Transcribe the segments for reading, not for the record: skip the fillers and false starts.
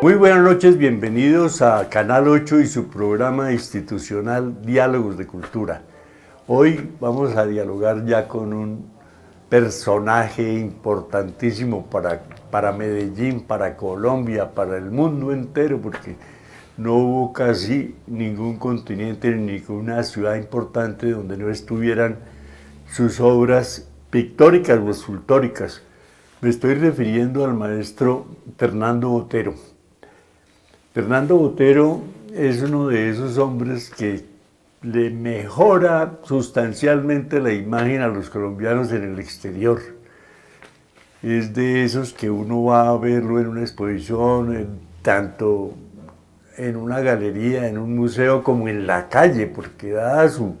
Muy buenas noches, bienvenidos a Canal 8 y su programa institucional Diálogos de Cultura. Hoy vamos a dialogar ya con un personaje importantísimo para Medellín, para Colombia, para el mundo entero, porque no hubo casi ningún continente ni ninguna ciudad importante donde no estuvieran sus obras pictóricas o escultóricas. Me estoy refiriendo al maestro Fernando Botero. Fernando Botero es uno de esos hombres que le mejora sustancialmente la imagen a los colombianos en el exterior. Es de esos que uno va a verlo en una exposición, tanto en una galería, en un museo, como en la calle, porque dada su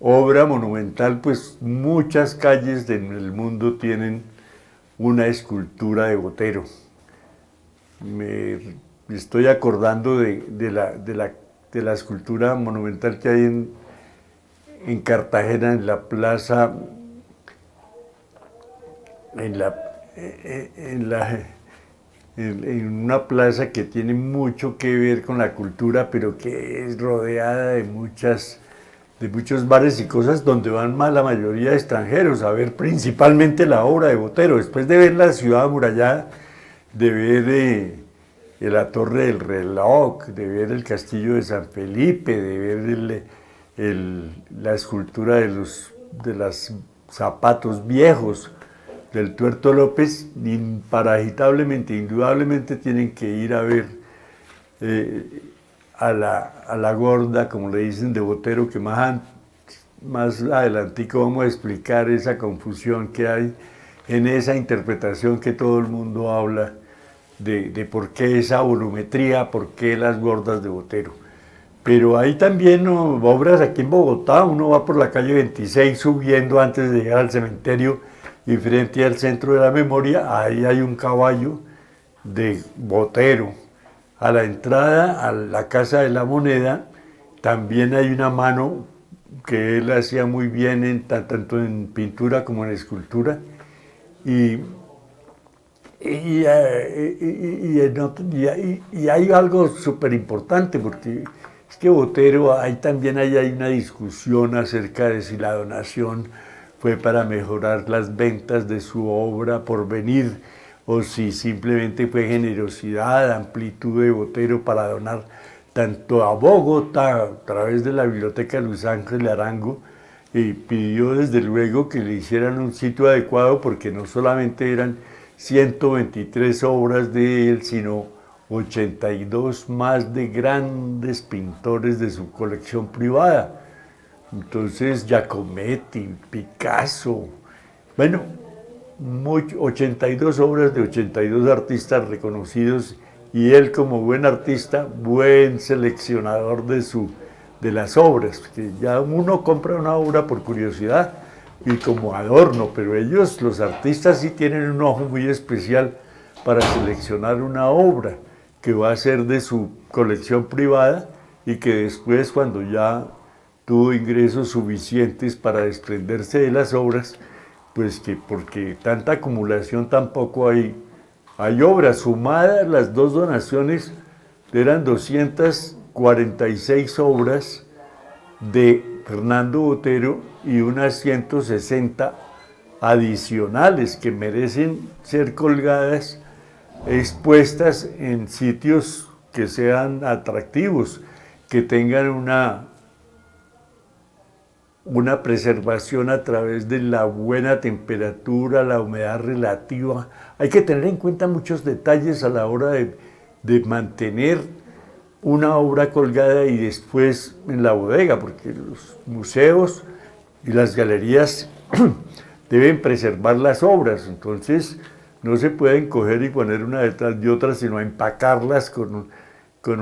obra monumental, pues muchas calles en el mundo tienen una escultura de Botero. Me estoy acordando de la escultura monumental que hay en Cartagena, en la plaza, en una plaza que tiene mucho que ver con la cultura, pero que es rodeada de muchos bares y cosas donde van más la mayoría de extranjeros a ver principalmente la obra de Botero, después de ver la ciudad amurallada, de ver la Torre del Reloj, de ver el Castillo de San Felipe, de ver la escultura de los zapatos viejos del Tuerto López. Imparagitablemente, indudablemente tienen que ir a ver a la gorda, como le dicen, de Botero, que más adelantico vamos a explicar esa confusión que hay en esa interpretación que todo el mundo habla de por qué esa volumetría, por qué las gordas de Botero. Pero hay también obras aquí en Bogotá. Uno va por la calle 26 subiendo antes de llegar al cementerio y frente al Centro de la Memoria, ahí hay un caballo de Botero. A la entrada a la Casa de la Moneda también hay una mano que él hacía muy bien tanto en pintura como en escultura. Y hay algo súper importante, porque es que Botero, también hay una discusión acerca de si la donación fue para mejorar las ventas de su obra por venir, o si simplemente fue generosidad, amplitud de Botero para donar tanto a Bogotá a través de la Biblioteca Luis Ángel Arango, y pidió desde luego que le hicieran un sitio adecuado, porque no solamente eran 123 obras de él, sino 82 más de grandes pintores de su colección privada. Entonces, Giacometti, Picasso, bueno, 82 obras de 82 artistas reconocidos, y él, como buen artista, buen seleccionador de las obras, que ya uno compra una obra por curiosidad y como adorno, pero ellos, los artistas, sí tienen un ojo muy especial para seleccionar una obra que va a ser de su colección privada, y que después, cuando ya tuvo ingresos suficientes para desprenderse de las obras, pues que porque tanta acumulación tampoco hay obras. Sumadas las dos donaciones eran 246 obras de Fernando Botero y unas 160 adicionales que merecen ser colgadas, expuestas en sitios que sean atractivos, que tengan una preservación a través de la buena temperatura, la humedad relativa. Hay que tener en cuenta muchos detalles a la hora de mantener una obra colgada y después en la bodega, porque los museos y las galerías deben preservar las obras. Entonces no se pueden coger y poner una detrás de otra, sino empacarlas con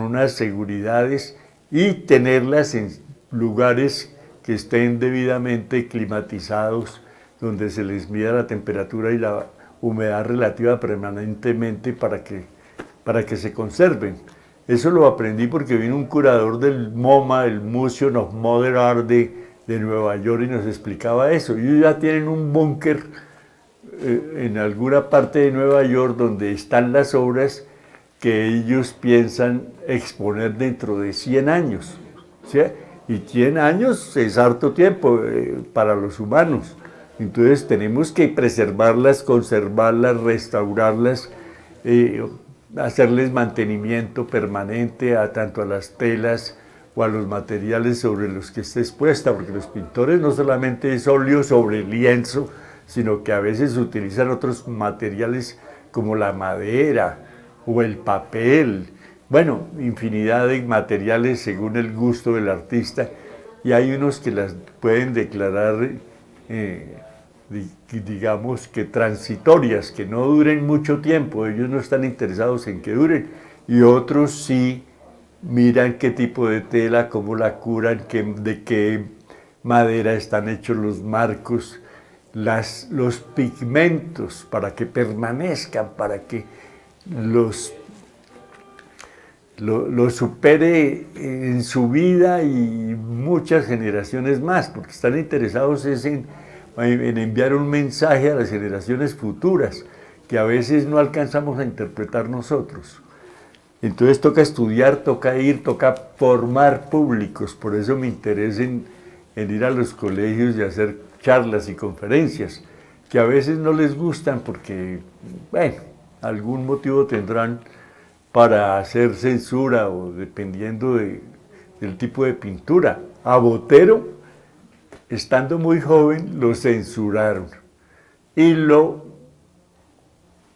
unas seguridades y tenerlas en lugares que estén debidamente climatizados, donde se les mida la temperatura y la humedad relativa permanentemente para que se conserven. Eso lo aprendí porque vino un curador del MoMA, el Museum of Modern Art de Nueva York, y nos explicaba eso. Ellos ya tienen un búnker en alguna parte de Nueva York donde están las obras que ellos piensan exponer dentro de 100 años. ¿Sí? Y 100 años es harto tiempo para los humanos. Entonces tenemos que preservarlas, conservarlas, restaurarlas, hacerles mantenimiento permanente tanto a las telas o a los materiales sobre los que esté expuesta, porque los pintores no solamente es óleo sobre lienzo, sino que a veces utilizan otros materiales como la madera o el papel, bueno, infinidad de materiales según el gusto del artista, y hay unos que las pueden declarar, digamos que transitorias, que no duren mucho tiempo, ellos no están interesados en que duren, y otros sí miran qué tipo de tela, cómo la curan, de qué madera están hechos los marcos, los pigmentos, para que permanezcan, para que los supere en su vida y muchas generaciones más, porque están interesados en enviar un mensaje a las generaciones futuras, que a veces no alcanzamos a interpretar nosotros. Entonces toca estudiar, toca ir, toca formar públicos, por eso me interesa en ir a los colegios y hacer charlas y conferencias, que a veces no les gustan porque, bueno, algún motivo tendrán para hacer censura o dependiendo del tipo de pintura. A Botero, estando muy joven, lo censuraron y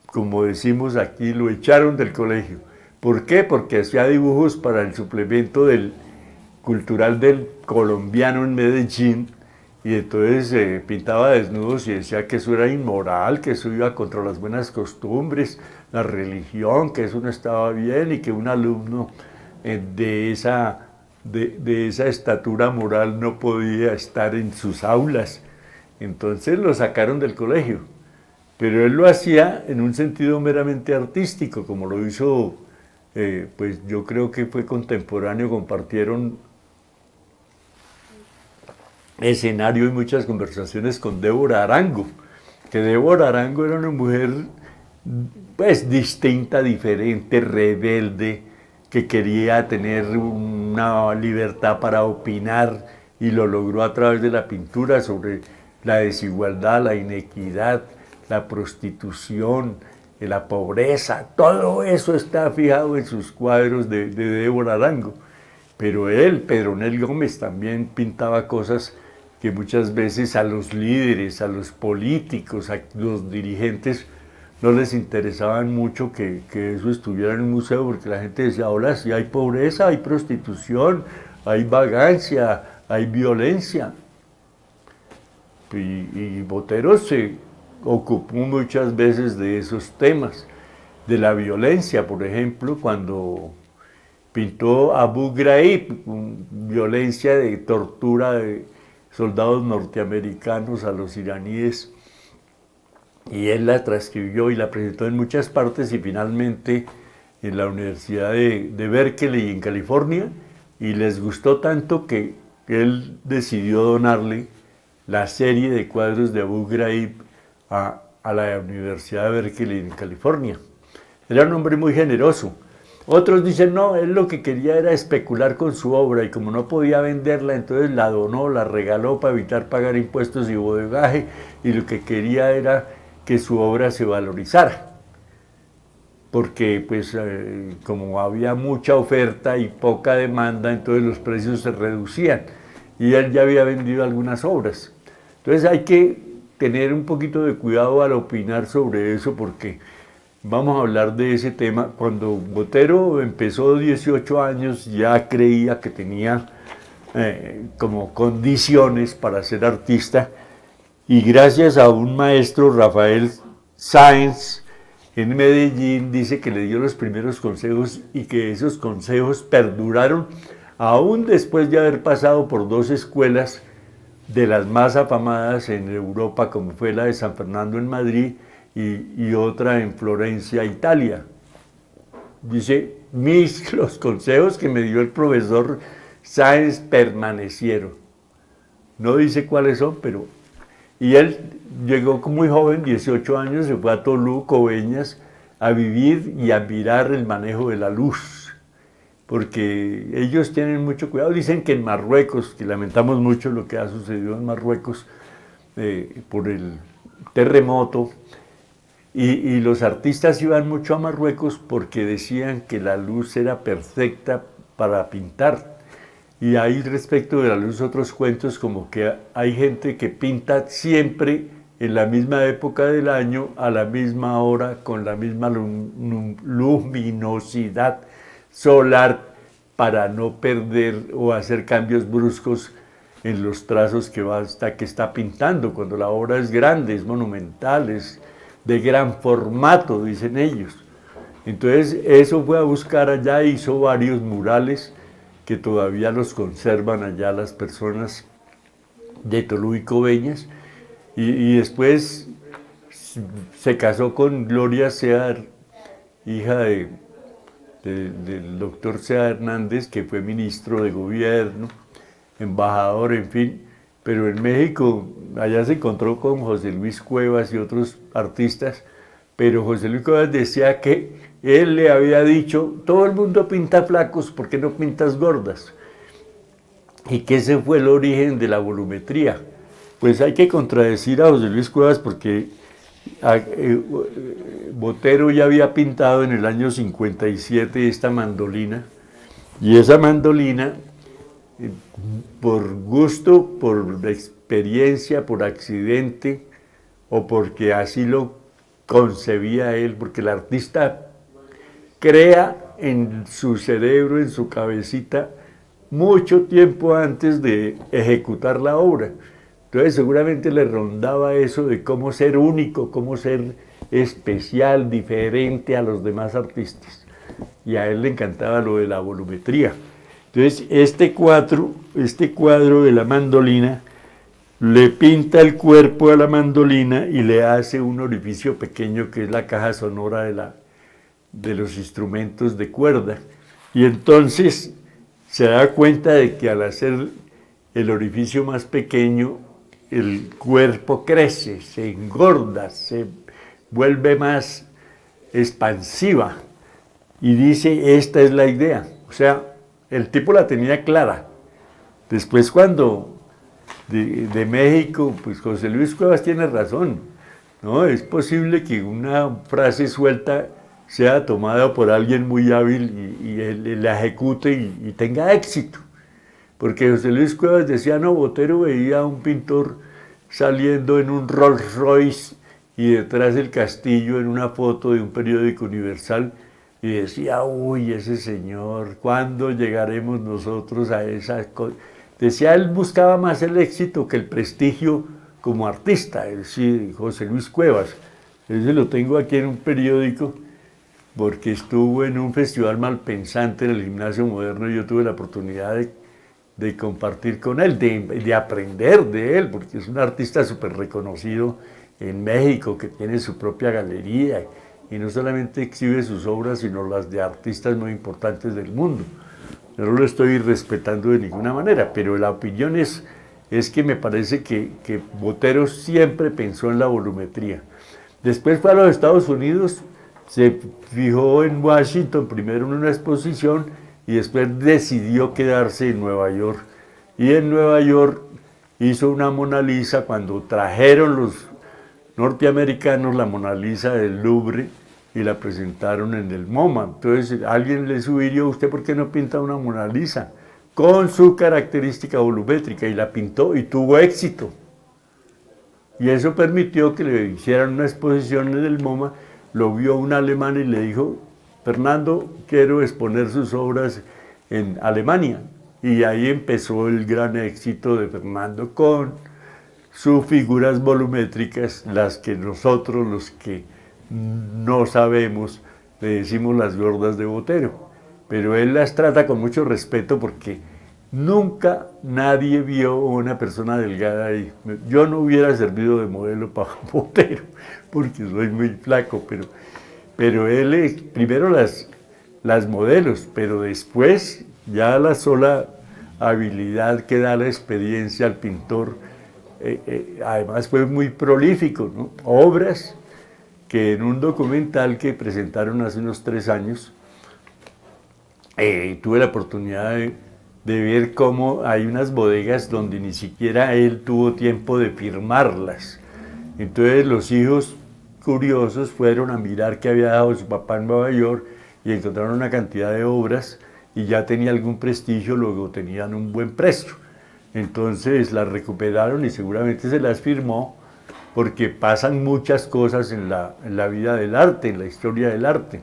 como decimos aquí, lo echaron del colegio. ¿Por qué? Porque hacía dibujos para el suplemento cultural del Colombiano en Medellín, y entonces pintaba desnudos y decía que eso era inmoral, que eso iba contra las buenas costumbres, la religión, que eso no estaba bien y que un alumno de esa estatura moral no podía estar en sus aulas. Entonces lo sacaron del colegio, pero él lo hacía en un sentido meramente artístico, como lo hizo, pues yo creo que fue contemporáneo, compartieron escenario y muchas conversaciones con Débora Arango, que Débora Arango era una mujer pues distinta, diferente, rebelde, que quería tener una libertad para opinar y lo logró a través de la pintura sobre la desigualdad, la inequidad, la prostitución, la pobreza, todo eso está fijado en sus cuadros de Débora Arango. Pero Pedronel Gómez, también pintaba cosas que muchas veces a los líderes, a los políticos, a los dirigentes no les interesaban mucho que eso estuviera en el museo, porque la gente decía, ahora sí hay pobreza, hay prostitución, hay vagancia, hay violencia. Y Botero se ocupó muchas veces de esos temas, de la violencia, por ejemplo, cuando pintó Abu Ghraib, violencia de tortura de soldados norteamericanos a los iraníes, y él la transcribió y la presentó en muchas partes y finalmente en la Universidad de Berkeley en California, y les gustó tanto que él decidió donarle la serie de cuadros de Abu Ghraib a la Universidad de Berkeley en California. Era un hombre muy generoso. Otros dicen, no, él lo que quería era especular con su obra y como no podía venderla, entonces la donó, la regaló para evitar pagar impuestos y bodegaje, y lo que quería era que su obra se valorizara. Porque pues como había mucha oferta y poca demanda, entonces los precios se reducían y él ya había vendido algunas obras. Entonces hay que tener un poquito de cuidado al opinar sobre eso, porque vamos a hablar de ese tema. Cuando Botero empezó 18 años ya creía que tenía como condiciones para ser artista, y gracias a un maestro, Rafael Sáenz, en Medellín, dice que le dio los primeros consejos y que esos consejos perduraron aún después de haber pasado por 2 escuelas de las más afamadas en Europa, como fue la de San Fernando en Madrid y otra en Florencia, Italia. Dice, los consejos que me dio el profesor Sáenz permanecieron. No dice cuáles son, pero... Y él llegó muy joven, 18 años, se fue a Tolú, Coveñas, a vivir y a mirar el manejo de la luz, porque ellos tienen mucho cuidado. Dicen que en Marruecos, que lamentamos mucho lo que ha sucedido en Marruecos por el terremoto, y los artistas iban mucho a Marruecos porque decían que la luz era perfecta para pintar. Y hay respecto de la luz otros cuentos, como que hay gente que pinta siempre en la misma época del año, a la misma hora, con la misma luminosidad solar, para no perder o hacer cambios bruscos en los trazos que está pintando, cuando la obra es grande, es monumental, es de gran formato, dicen ellos. Entonces eso fue a buscar allá, hizo varios murales que todavía los conservan allá las personas de Tolú y Coveñas, y después se casó con Gloria Sear, hija del doctor Sear Hernández, que fue ministro de gobierno, embajador, en fin. Pero en México, allá se encontró con José Luis Cuevas y otros artistas, pero José Luis Cuevas decía que él le había dicho: todo el mundo pinta flacos, ¿por qué no pintas gordas? Y que ese fue el origen de la volumetría. Pues hay que contradecir a José Luis Cuevas, porque Botero ya había pintado en el año 57 esta mandolina, y esa mandolina, por gusto, por experiencia, por accidente, o porque así lo concebía él, porque el artista crea en su cerebro, en su cabecita, mucho tiempo antes de ejecutar la obra. Entonces seguramente le rondaba eso de cómo ser único, cómo ser especial, diferente a los demás artistas. Y a él le encantaba lo de la volumetría. Entonces este cuadro de la mandolina le pinta el cuerpo a la mandolina y le hace un orificio pequeño que es la caja sonora de los instrumentos de cuerda. Y entonces se da cuenta de que al hacer el orificio más pequeño, el cuerpo crece, se engorda, se vuelve más expansiva. Y dice: esta es la idea. O sea, el tipo la tenía clara. Después, cuando de México, pues José Luis Cuevas tiene razón, ¿no? Es posible que una frase suelta sea tomada por alguien muy hábil y él la ejecute y tenga éxito. Porque José Luis Cuevas decía: no, Botero veía a un pintor saliendo en un Rolls Royce y detrás del castillo en una foto de un periódico Universal, y decía: uy, ese señor, ¿cuándo llegaremos nosotros a esa cosa? Decía, él buscaba más el éxito que el prestigio como artista, es decir, José Luis Cuevas. Ese lo tengo aquí en un periódico, porque estuvo en un festival malpensante en el Gimnasio Moderno, y yo tuve la oportunidad de compartir con él, de aprender de él, porque es un artista súper reconocido en México, que tiene su propia galería, y no solamente exhibe sus obras, sino las de artistas muy importantes del mundo. Yo no lo estoy respetando de ninguna manera, pero la opinión es que me parece que Botero siempre pensó en la volumetría. Después fue a los Estados Unidos, se fijó en Washington, primero en una exposición, y después decidió quedarse en Nueva York. Y en Nueva York hizo una Mona Lisa cuando trajeron los norteamericanos la Mona Lisa del Louvre y la presentaron en el MoMA. Entonces alguien le sugirió: ¿usted por qué no pinta una Mona Lisa con su característica volumétrica? Y la pintó y tuvo éxito. Y eso permitió que le hicieran una exposición en el MoMA. Lo vio un alemán y le dijo: Fernando, quiero exponer sus obras en Alemania. Y ahí empezó el gran éxito de Fernando con sus figuras volumétricas, las que nosotros, los que no sabemos, le decimos las gordas de Botero. Pero él las trata con mucho respeto, porque nunca nadie vio una persona delgada y yo no hubiera servido de modelo para Botero, porque soy muy flaco, pero él primero las modelos, pero después ya la sola habilidad que da la experiencia al pintor. Además fue muy prolífico, ¿no? Obras que en un documental que presentaron hace unos 3 años, tuve la oportunidad de ver cómo hay unas bodegas donde ni siquiera él tuvo tiempo de firmarlas. Entonces los hijos curiosos fueron a mirar qué había dado su papá en Nueva York y encontraron una cantidad de obras y ya tenía algún prestigio, luego tenían un buen precio. Entonces las recuperaron y seguramente se las firmó, porque pasan muchas cosas en la vida del arte, en la historia del arte.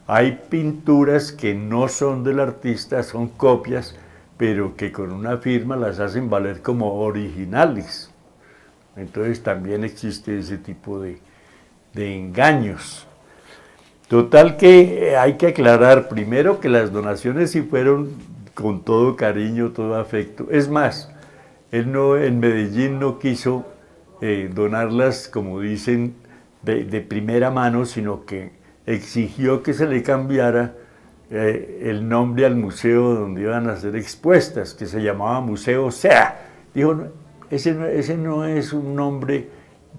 Hay pinturas que no son del artista, son copias, pero que con una firma las hacen valer como originales. Entonces también existe ese tipo de engaños. Total que hay que aclarar primero que las donaciones sí fueron con todo cariño, todo afecto. Es más, él no, en Medellín no quiso donarlas, como dicen, de primera mano, sino que exigió que se le cambiara el nombre al museo donde iban a ser expuestas, que se llamaba Museo Sea. Dijo, ese no es un nombre,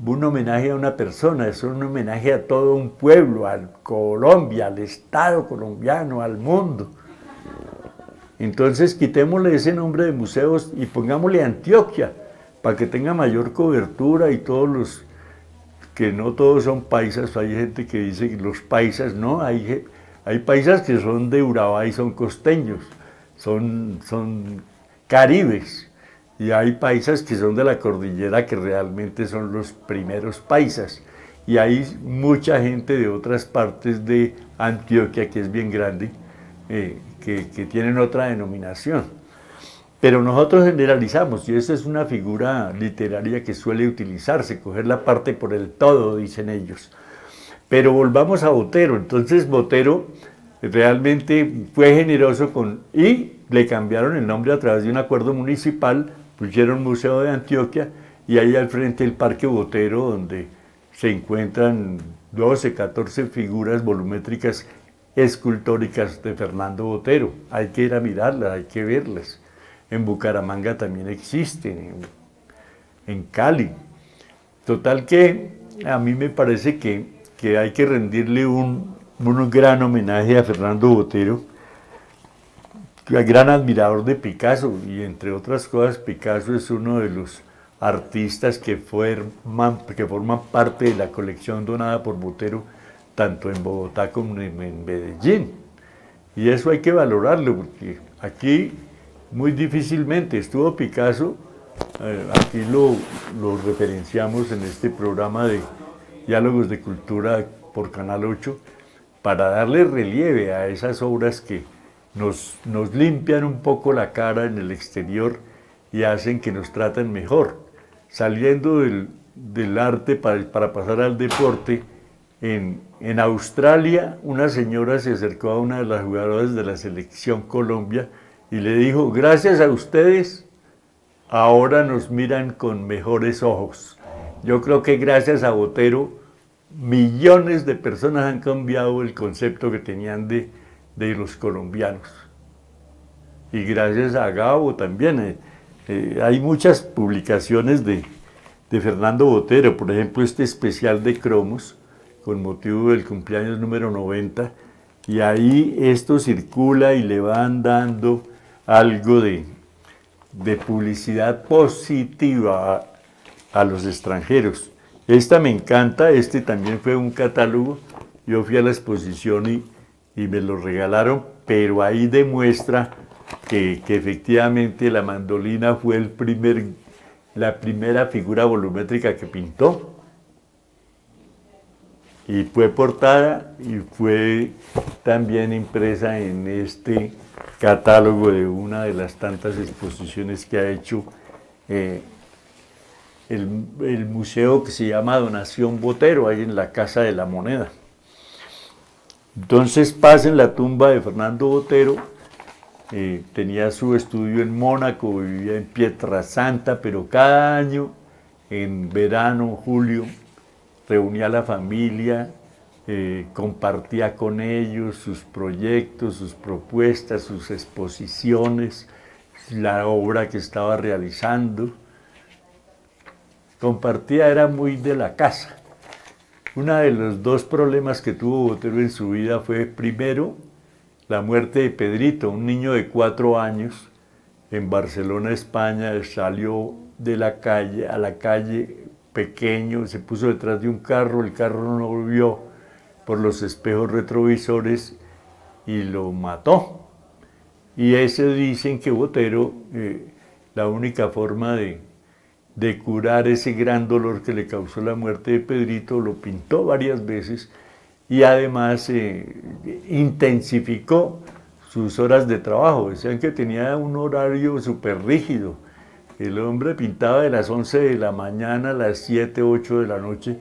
un homenaje a una persona, es un homenaje a todo un pueblo, a Colombia, al Estado colombiano, al mundo. Entonces quitémosle ese nombre de museos y pongámosle Antioquia, para que tenga mayor cobertura, y todos los, que no todos son paisas, hay gente que dice que los paisas, no, hay paisas que son de Urabá y son costeños, son caribes, y hay paisas que son de la cordillera que realmente son los primeros paisas, y hay mucha gente de otras partes de Antioquia, que es bien grande, que tienen otra denominación. Pero nosotros generalizamos, y esa es una figura literaria que suele utilizarse, coger la parte por el todo, dicen ellos. Pero volvamos a Botero. Entonces Botero realmente fue generoso y le cambiaron el nombre a través de un acuerdo municipal, pusieron Museo de Antioquia, y ahí al frente el Parque Botero, donde se encuentran 12, 14 figuras volumétricas escultóricas de Fernando Botero. Hay que ir a mirarlas, hay que verlas. En Bucaramanga también existen, en Cali. Total que a mí me parece que hay que rendirle un gran homenaje a Fernando Botero, gran admirador de Picasso, y entre otras cosas Picasso es uno de los artistas que forman parte de la colección donada por Botero, tanto en Bogotá como en Medellín. Y eso hay que valorarlo, porque aquí muy difícilmente estuvo Picasso, aquí lo referenciamos en este programa de Diálogos de Cultura por Canal 8, para darle relieve a esas obras que nos limpian un poco la cara en el exterior y hacen que nos traten mejor. Saliendo del arte para pasar al deporte, en Australia una señora se acercó a una de las jugadoras de la selección Colombia y le dijo: gracias a ustedes, ahora nos miran con mejores ojos. Yo creo que gracias a Botero, millones de personas han cambiado el concepto que tenían de los colombianos. Y gracias a Gabo también. Hay muchas publicaciones de Fernando Botero, por ejemplo, este especial de cromos, con motivo del cumpleaños número 90, y ahí esto circula y le van dando algo de publicidad positiva a los extranjeros. Esta me encanta, este también fue un catálogo, yo fui a la exposición y me lo regalaron, pero ahí demuestra que efectivamente la mandolina fue la primera figura volumétrica que pintó, y fue portada y fue también impresa en este catálogo de una de las tantas exposiciones que ha hecho el museo que se llama Donación Botero, ahí en la Casa de la Moneda. Entonces pasen la tumba de Fernando Botero. Tenía su estudio en Mónaco, vivía en Pietrasanta, pero cada año, en verano, julio, reunía a la familia, compartía con ellos sus proyectos, sus propuestas, sus exposiciones, la obra que estaba realizando. Compartía, era muy de la casa. Uno de los dos problemas que tuvo Botero en su vida fue, primero, la muerte de Pedrito, un niño de 4 años, en Barcelona, España. Salió de la calle a la calle pequeño, se puso detrás de un carro, el carro no lo vio por los espejos retrovisores y lo mató. Y ese dicen que Botero, la única forma de curar ese gran dolor que le causó la muerte de Pedrito, lo pintó varias veces y además intensificó sus horas de trabajo. Decían que tenía un horario súper rígido. El hombre pintaba de las 11 de la mañana a las 7, 8 de la noche,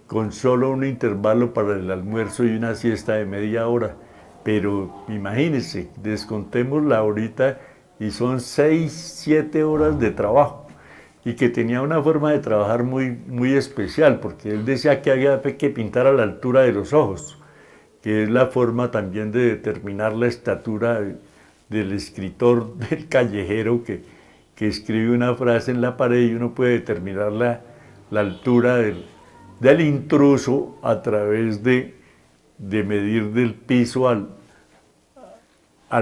con solo un intervalo para el almuerzo y una siesta de media hora. Pero imagínense, descontémosla ahorita y son 6, 7 horas de trabajo. Y que tenía una forma de trabajar muy especial, porque él decía que había que pintar a la altura de los ojos, que es la forma también de determinar la estatura del escritor, del callejero, que escribe una frase en la pared y uno puede determinar la altura del intruso a través de medir del piso al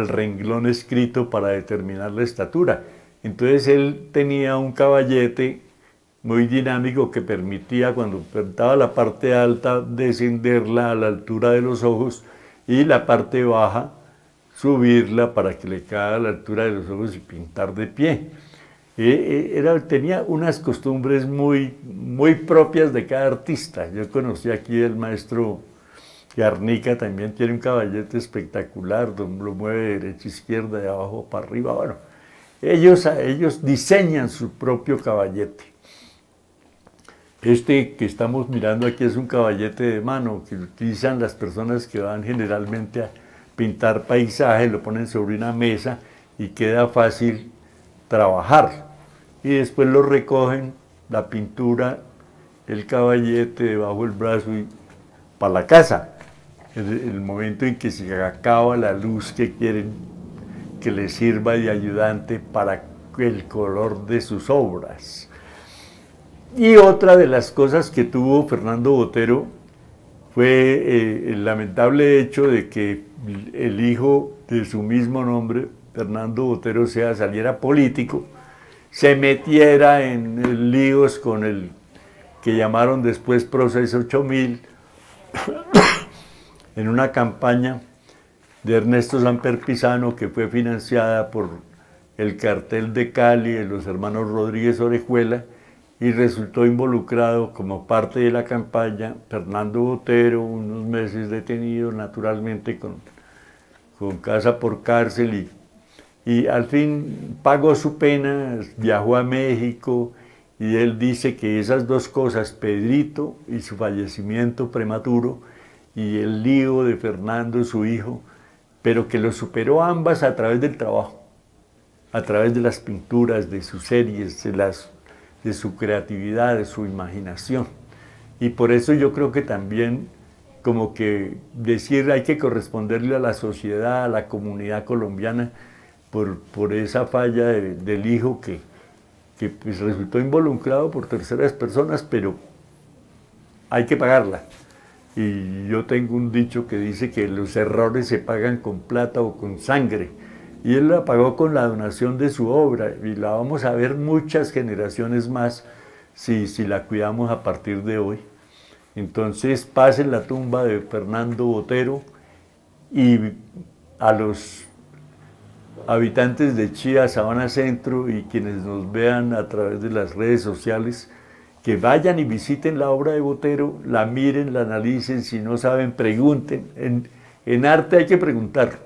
renglón escrito para determinar la estatura. Entonces él tenía un caballete muy dinámico que permitía, cuando pintaba la parte alta, descenderla a la altura de los ojos y la parte baja subirla para que le caiga a la altura de los ojos y pintar de pie. Tenía unas costumbres muy propias de cada artista. Yo conocí aquí el maestro Garnica, también tiene un caballete espectacular, lo mueve de derecha a izquierda, de abajo para arriba. Bueno, ellos diseñan su propio caballete. Este que estamos mirando aquí es un caballete de mano que utilizan las personas que van generalmente a pintar paisajes, lo ponen sobre una mesa y queda fácil trabajar. Y después lo recogen, la pintura, el caballete debajo del brazo y para la casa. El momento en que se acaba la luz que quieren que les sirva de ayudante para el color de sus obras. Y otra de las cosas que tuvo Fernando Botero fue el lamentable hecho de que el hijo de su mismo nombre, Fernando Botero Sea, saliera político, se metiera en líos con el que llamaron después Proceso 8000, en una campaña de Ernesto Samper Pizano que fue financiada por el cartel de Cali de los hermanos Rodríguez Orejuela, y resultó involucrado como parte de la campaña Fernando Botero, unos meses detenido naturalmente con casa por cárcel, y al fin pagó su pena, viajó a México, y él dice que esas dos cosas, Pedrito y su fallecimiento prematuro, y el lío de Fernando, su hijo, pero que lo superó ambas a través del trabajo, a través de las pinturas, de sus series, de su creatividad, de su imaginación. Y por eso yo creo que también, como que decir, hay que corresponderle a la sociedad, a la comunidad colombiana, por esa falla del hijo que pues resultó involucrado por terceras personas, pero hay que pagarla. Y yo tengo un dicho que dice que los errores se pagan con plata o con sangre. Y él la pagó con la donación de su obra, y la vamos a ver muchas generaciones más si la cuidamos a partir de hoy. Entonces, pasen la tumba de Fernando Botero, y a los habitantes de Chía, Sabana Centro, y quienes nos vean a través de las redes sociales, que vayan y visiten la obra de Botero, la miren, la analicen, si no saben, pregunten. En arte hay que preguntar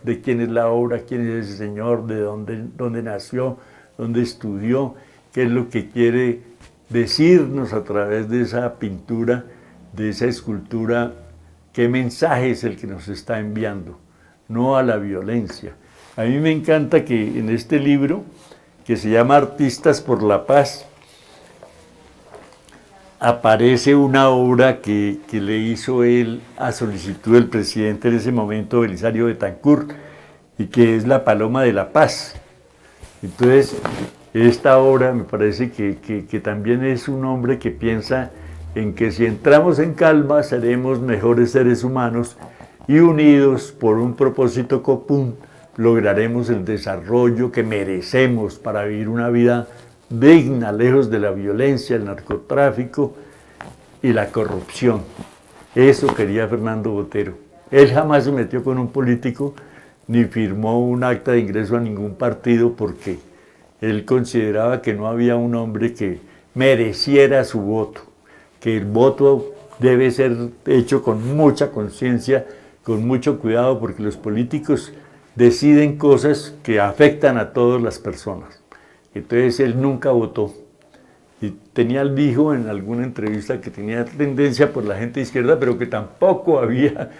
de quién es la obra, quién es ese señor, de dónde nació, dónde estudió, qué es lo que quiere decirnos a través de esa pintura, de esa escultura, qué mensaje es el que nos está enviando, no a la violencia. A mí me encanta que en este libro, que se llama Artistas por la Paz, aparece una obra que le hizo él a solicitud del presidente en ese momento, Belisario Betancur, y que es La Paloma de la Paz. Entonces, esta obra me parece que también es un hombre que piensa en que si entramos en calma seremos mejores seres humanos y unidos por un propósito común lograremos el desarrollo que merecemos para vivir una vida digna, lejos de la violencia, el narcotráfico y la corrupción. Eso quería Fernando Botero. Él jamás se metió con un político ni firmó un acta de ingreso a ningún partido porque él consideraba que no había un hombre que mereciera su voto, que el voto debe ser hecho con mucha conciencia, con mucho cuidado, porque los políticos deciden cosas que afectan a todas las personas. Entonces él nunca votó. Y dijo en alguna entrevista que tenía tendencia por la gente de izquierda, pero que tampoco había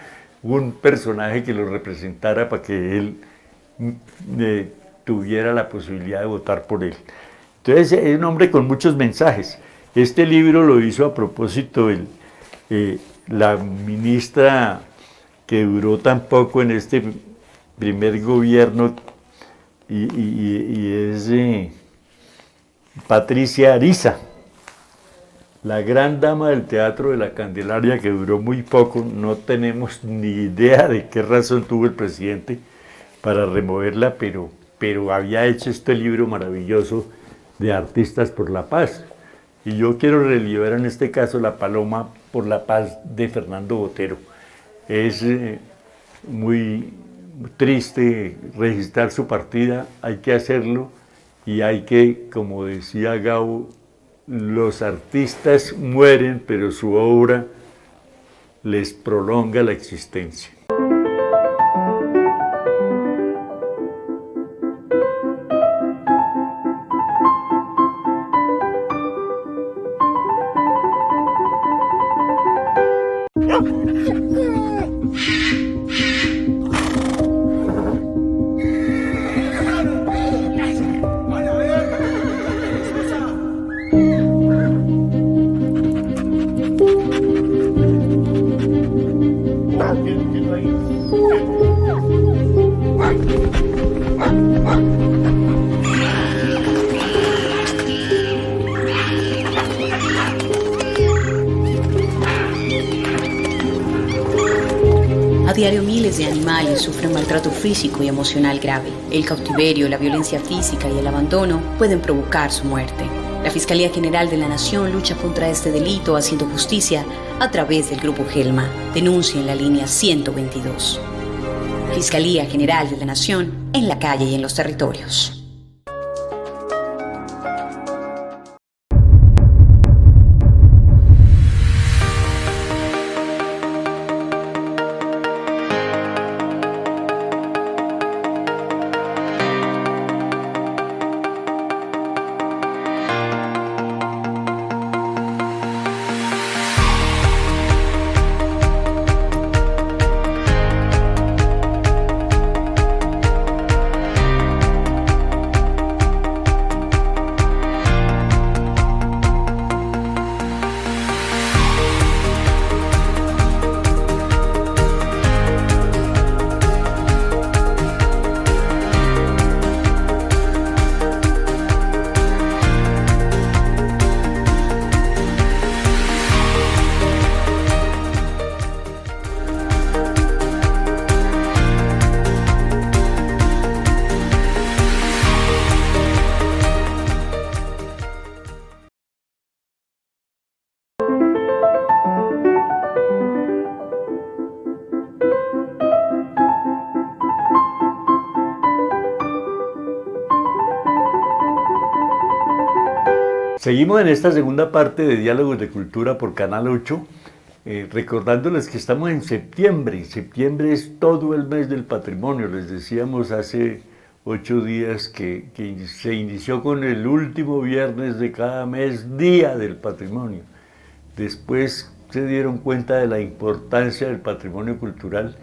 un personaje que lo representara para que él tuviera la posibilidad de votar por él. Entonces es un hombre con muchos mensajes. Este libro lo hizo a propósito la ministra que duró tan poco en este primer gobierno y es Patricia Ariza, la gran dama del Teatro de la Candelaria, que duró muy poco. No tenemos ni idea de qué razón tuvo el presidente para removerla, pero había hecho este libro maravilloso de Artistas por la Paz. Y yo quiero relevar en este caso La Paloma por la Paz de Fernando Botero. Es muy triste registrar su partida, hay que hacerlo y hay que, como decía Gabo, los artistas mueren, pero su obra les prolonga la existencia. A diario miles de animales sufren maltrato físico y emocional grave. El cautiverio, la violencia física y el abandono pueden provocar su muerte. La Fiscalía General de la Nación lucha contra este delito haciendo justicia a través del Grupo Gelma. Denuncia en la línea 122. Fiscalía General de la Nación, en la calle y en los territorios. Seguimos en esta segunda parte de Diálogos de Cultura por Canal 8, recordándoles que estamos en septiembre. Septiembre es todo el mes del patrimonio. Les decíamos hace 8 días que se inició con el último viernes de cada mes, Día del Patrimonio. Después se dieron cuenta de la importancia del patrimonio cultural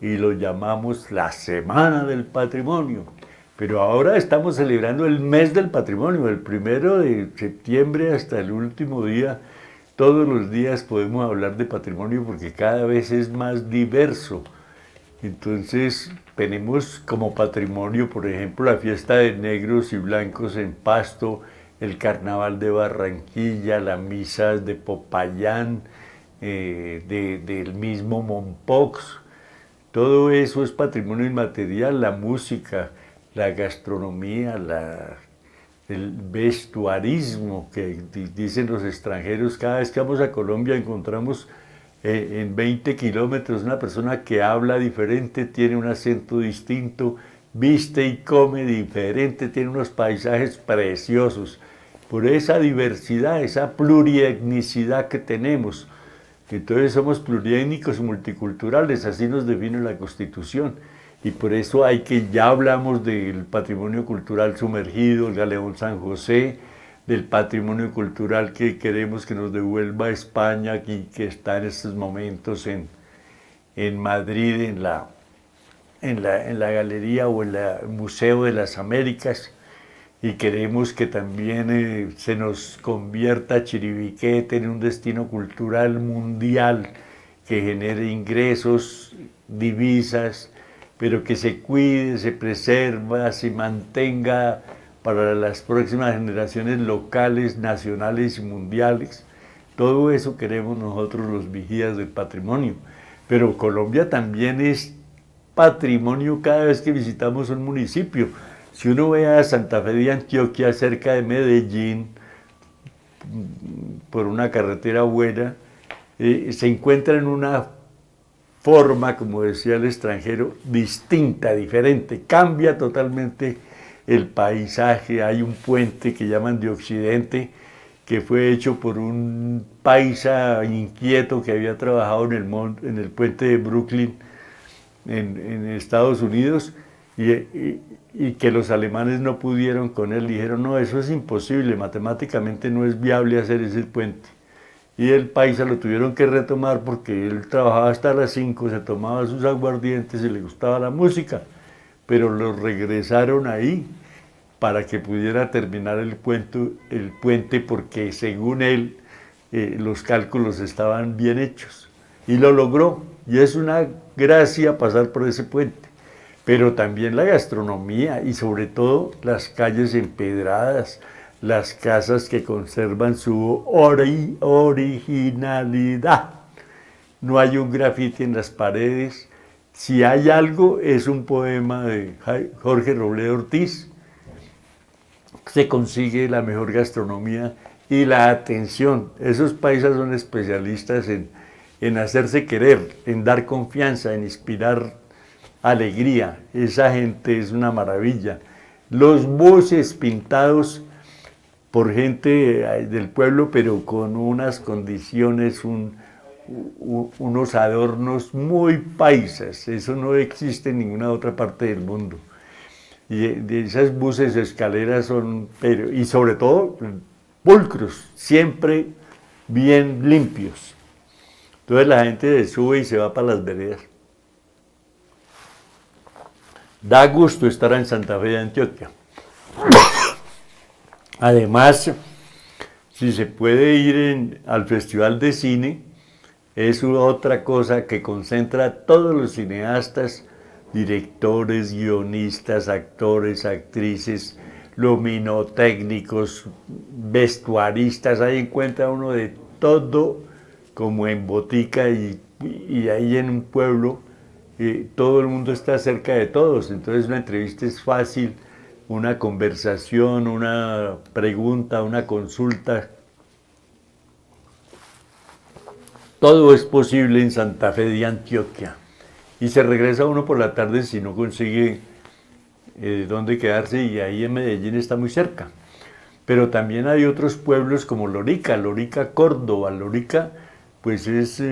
y lo llamamos la Semana del Patrimonio. Pero ahora estamos celebrando el mes del patrimonio, el 1 de septiembre hasta el último día. Todos los días podemos hablar de patrimonio porque cada vez es más diverso. Entonces tenemos como patrimonio, por ejemplo, la fiesta de negros y blancos en Pasto, el carnaval de Barranquilla, las misas de Popayán, del mismo Mompox. Todo eso es patrimonio inmaterial, la música, la gastronomía, el vestuarismo que dicen los extranjeros. Cada vez que vamos a Colombia encontramos en 20 kilómetros una persona que habla diferente, tiene un acento distinto, viste y come diferente, tiene unos paisajes preciosos. Por esa diversidad, esa plurietnicidad que tenemos. Entonces somos pluriétnicos y multiculturales, así nos define la Constitución. Y por eso ya hablamos del patrimonio cultural sumergido, el Galeón San José, del patrimonio cultural que queremos que nos devuelva España, y que está en estos momentos en Madrid, en la galería o en el Museo de las Américas, y queremos que también se nos convierta Chiribiquete en un destino cultural mundial que genere ingresos, divisas, pero que se cuide, se preserva, se mantenga para las próximas generaciones locales, nacionales y mundiales. Todo eso queremos nosotros los vigías del patrimonio. Pero Colombia también es patrimonio cada vez que visitamos un municipio. Si uno ve a Santa Fe de Antioquia, cerca de Medellín, por una carretera buena, se encuentra en una forma, como decía el extranjero, distinta, diferente, cambia totalmente el paisaje. Hay un puente que llaman de Occidente, que fue hecho por un paisa inquieto que había trabajado en el puente de Brooklyn, en Estados Unidos, y que los alemanes no pudieron con él. Dijeron, no, eso es imposible, matemáticamente no es viable hacer ese puente. Y el paisa lo tuvieron que retomar porque él trabajaba hasta las 5, se tomaba sus aguardientes y le gustaba la música, pero lo regresaron ahí para que pudiera terminar el puente porque según él los cálculos estaban bien hechos. Y lo logró, y es una gracia pasar por ese puente. Pero también la gastronomía y sobre todo las calles empedradas, las casas que conservan su originalidad. No hay un grafiti en las paredes. Si hay algo, es un poema de Jorge Robledo Ortiz. Se consigue la mejor gastronomía y la atención. Esos paisas son especialistas en hacerse querer, en dar confianza, en inspirar alegría. Esa gente es una maravilla. Los buses pintados por gente del pueblo, pero con unas condiciones, unos adornos muy paisas. Eso no existe en ninguna otra parte del mundo. Y de esas buses escaleras y sobre todo pulcros, siempre bien limpios. Entonces la gente se sube y se va para las veredas. Da gusto estar en Santa Fe de Antioquia. Además, si se puede ir al Festival de Cine, es otra cosa que concentra a todos los cineastas, directores, guionistas, actores, actrices, luminotécnicos, vestuaristas. Ahí encuentra uno de todo como en botica, y ahí en un pueblo todo el mundo está cerca de todos. Entonces una entrevista es fácil, una conversación, una pregunta, una consulta. Todo es posible en Santa Fe de Antioquia. Y se regresa uno por la tarde si no consigue dónde quedarse, y ahí en Medellín está muy cerca. Pero también hay otros pueblos como Lorica, Córdoba. Lorica pues es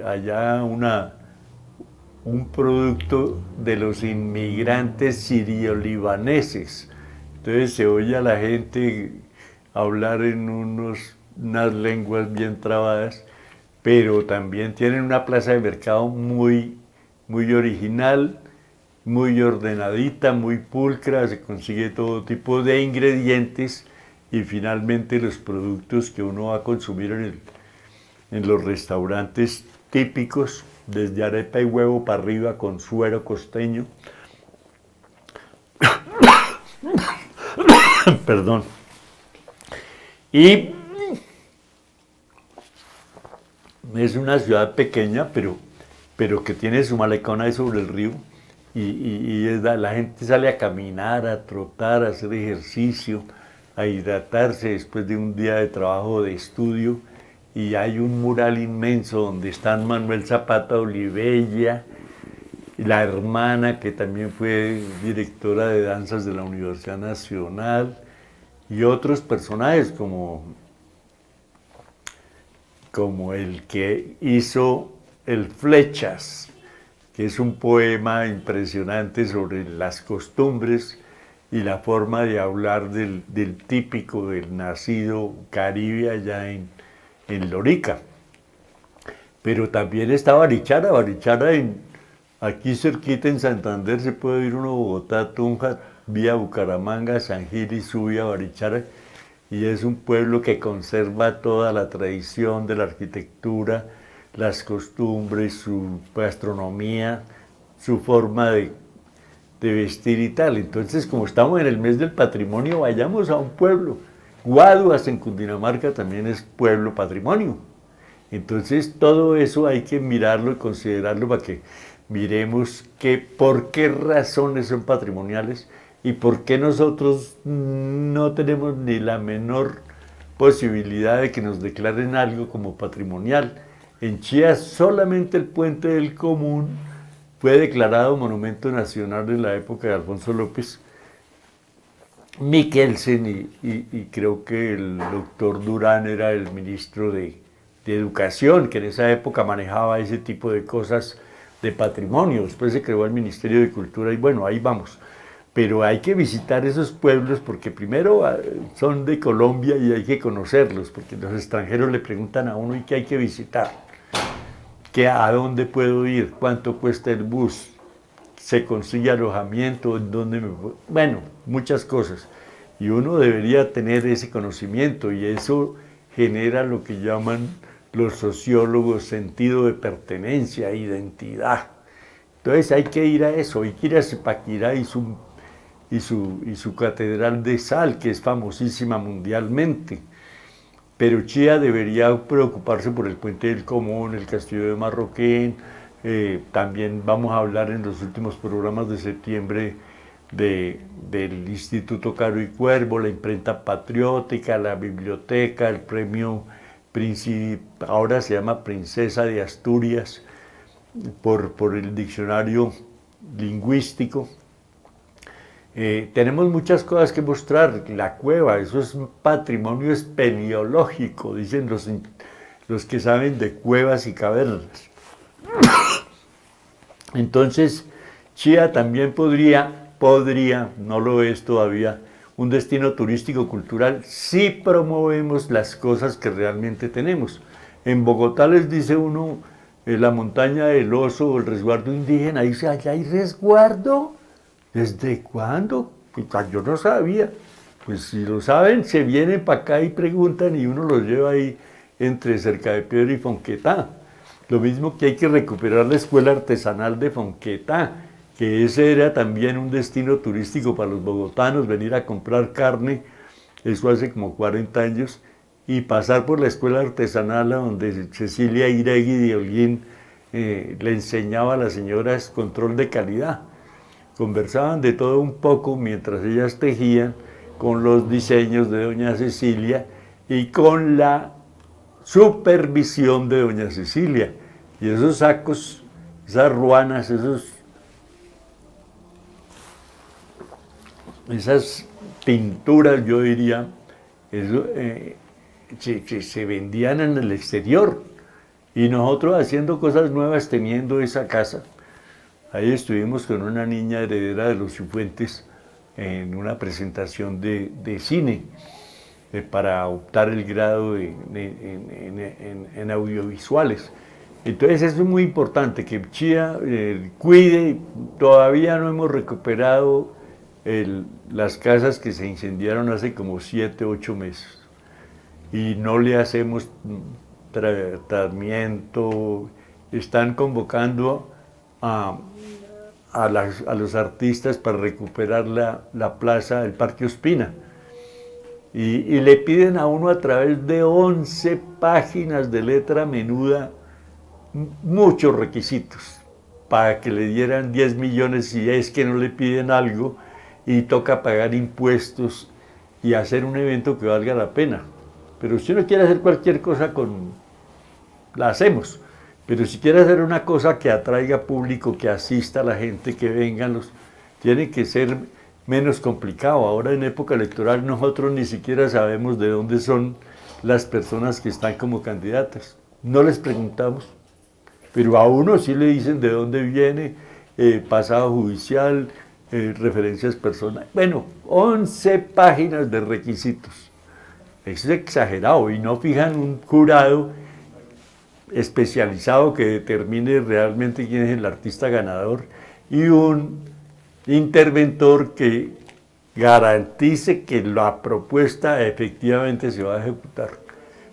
allá un producto de los inmigrantes sirio-libaneses. Entonces se oye a la gente hablar en unas lenguas bien trabadas, pero también tienen una plaza de mercado muy, muy original, muy ordenadita, muy pulcra. Se consigue todo tipo de ingredientes y finalmente los productos que uno va a consumir en los restaurantes típicos, desde arepa y huevo para arriba con suero costeño. Perdón. Y es una ciudad pequeña, pero que tiene su malecón ahí sobre el río. La gente sale a caminar, a trotar, a hacer ejercicio, a hidratarse después de un día de trabajo, de estudio. Y hay un mural inmenso donde están Manuel Zapata Olivella, la hermana que también fue directora de danzas de la Universidad Nacional, y otros personajes como el que hizo el Flechas, que es un poema impresionante sobre las costumbres y la forma de hablar del típico, del nacido caribe allá en Lorica. Pero también está Barichara, aquí cerquita en Santander se puede ir uno a Bogotá, Tunja, vía Bucaramanga, San Gil y sube a Barichara, y es un pueblo que conserva toda la tradición de la arquitectura, las costumbres, su gastronomía, su forma de vestir y tal. Entonces, como estamos en el mes del patrimonio, vayamos a un pueblo. Guaduas en Cundinamarca también es pueblo patrimonio. Entonces, todo eso hay que mirarlo y considerarlo para que miremos por qué razones son patrimoniales y por qué nosotros no tenemos ni la menor posibilidad de que nos declaren algo como patrimonial. En Chía solamente el Puente del Común fue declarado Monumento Nacional en la época de Alfonso López Michelsen, y creo que el doctor Durán era el ministro de Educación, que en esa época manejaba ese tipo de cosas de patrimonio. Después se creó el Ministerio de Cultura y bueno, ahí vamos. Pero hay que visitar esos pueblos porque primero son de Colombia y hay que conocerlos, porque los extranjeros le preguntan a uno: ¿y qué hay que visitar? ¿A dónde puedo ir? ¿Cuánto cuesta el bus? ¿Se consigue alojamiento? ¿En dónde me voy? Bueno, muchas cosas. Y uno debería tener ese conocimiento, y eso genera lo que llaman los sociólogos sentido de pertenencia, identidad. Entonces hay que ir a eso, hay que ir a Zipaquirá y su catedral de sal, que es famosísima mundialmente. Pero Chía debería preocuparse por el Puente del Común, el Castillo de Marroquín. También vamos a hablar en los últimos programas de septiembre del Instituto Caro y Cuervo, la imprenta patriótica, la biblioteca, el premio ahora se llama Princesa de Asturias, por el diccionario lingüístico. Tenemos muchas cosas que mostrar. La cueva, eso es un patrimonio espeleológico, dicen los que saben de cuevas y cavernas. Entonces, Chía también podría, no lo es todavía, un destino turístico cultural si promovemos las cosas que realmente tenemos. En Bogotá les dice uno, la montaña del oso o el resguardo indígena, dice: ¿allá hay resguardo? ¿Desde cuándo? Yo no sabía. Pues si lo saben, se vienen para acá y preguntan, y uno los lleva ahí entre Cercadepiedra y Fonquetá. Lo mismo que hay que recuperar la escuela artesanal de Fonquetá, que ese era también un destino turístico para los bogotanos, venir a comprar carne, eso hace como 40 años, y pasar por la escuela artesanal a donde Cecilia Iregui de Holguín le enseñaba a las señoras control de calidad. Conversaban de todo un poco mientras ellas tejían, con los diseños de doña Cecilia y con la supervisión de doña Cecilia. Y esos sacos, esas ruanas, esas pinturas, yo diría, se vendían en el exterior, y nosotros haciendo cosas nuevas teniendo esa casa. Ahí estuvimos con una niña heredera de los Cifuentes en una presentación de cine para optar el grado en audiovisuales. Entonces eso es muy importante, que Chía cuide. Todavía no hemos recuperado las casas que se incendiaron hace como 7, 8 meses, y no le hacemos tratamiento. Están convocando a los artistas para recuperar la plaza, el Parque Ospina, y le piden a uno a través de 11 páginas de letra menuda muchos requisitos para que le dieran 10 millones si es que no le piden algo y toca pagar impuestos y hacer un evento que valga la pena. Pero si uno quiere hacer cualquier cosa, la hacemos. Pero si quiere hacer una cosa que atraiga público, que asista a la gente, que vengan tiene que ser menos complicado. Ahora en época electoral nosotros ni siquiera sabemos de dónde son las personas que están como candidatas. No les preguntamos, pero a uno sí le dicen de dónde viene, pasado judicial, referencias personales. Bueno, 11 páginas de requisitos. Es exagerado y no fijan un jurado especializado que determine realmente quién es el artista ganador y un interventor que garantice que la propuesta efectivamente se va a ejecutar.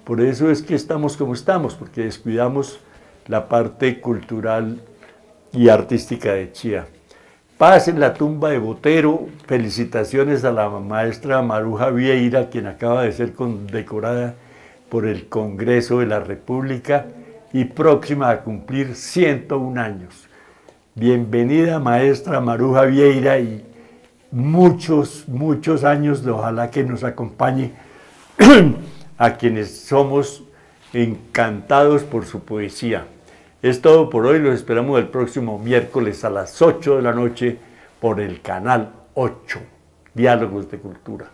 Por eso es que estamos como estamos, porque descuidamos la parte cultural y artística de Chía. Paz en la tumba de Botero, felicitaciones a la maestra Maruja Vieira, quien acaba de ser condecorada por el Congreso de la República y próxima a cumplir 101 años. Bienvenida, maestra Maruja Vieira, y muchos, muchos años, ojalá que nos acompañe a quienes somos encantados por su poesía. Es todo por hoy, los esperamos el próximo miércoles a las 8 de la noche por el canal 8, Diálogos de Cultura.